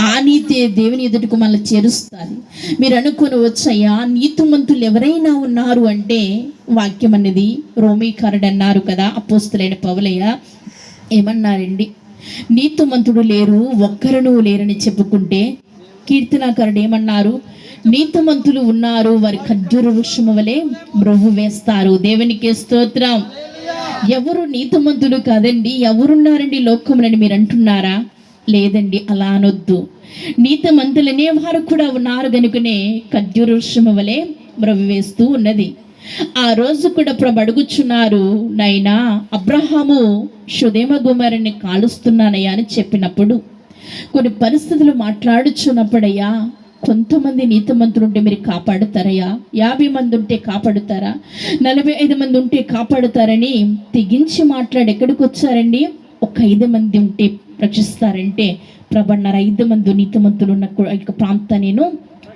ఆ నీతి దేవుని ఎదుటకు మళ్ళీ చేరుస్తుంది. మీరు అనుకుని వచ్చయ్యా, నీతిమంతులు ఎవరైనా ఉన్నారు అంటే వాక్యం అనేది రోమీకారుడు అన్నారు కదా, అపోస్తులైన పౌలయ్య ఏమన్నారండి? నీతిమంతుడు లేరు, ఒక్కరును లేరని చెప్పుకుంటే కీర్తనాకారుడు ఏమన్నారు? నీతిమంతులు ఉన్నారు, వారి ఖర్జూర వృక్షము వలె మ్రొవ్వు వేస్తారు. దేవునికి స్తోత్రం. ఎవరు నీతిమంతులు కాదండి, ఎవరున్నారండి లోకములని మీరు అంటున్నారా? లేదండి, అలా అనొద్దు. నీతిమంతులనే వారు కూడా ఉన్నారు కనుకనే ఖర్జూర వృక్షము వలె మ్రొవ్వు వేస్తూ ఉన్నది. ఆ రోజు కూడా ప్రభు అడుగుచున్నారు, నైనా అబ్రహాము సొదొమ గొమొర్రాని కాలుస్తున్నానయ్యా అని చెప్పినప్పుడు, కొన్ని పరిస్థితులు మాట్లాడుచున్నప్పుడయ్యా, కొంతమంది నీతిమంతులు ఉంటే మీరు కాపాడుతారయ్యా, 50 మంది ఉంటే కాపాడుతారా, 45 మంది ఉంటే కాపాడుతారని తెగించి మాట్లాడి ఎక్కడికి వచ్చారండి? ఒక 5 మంది ఉంటే రక్షిస్తారంటే ప్రభు అన్నారు, 5 మంది నీతిమంతులు ఉన్న ప్రాంతాన్ని నేను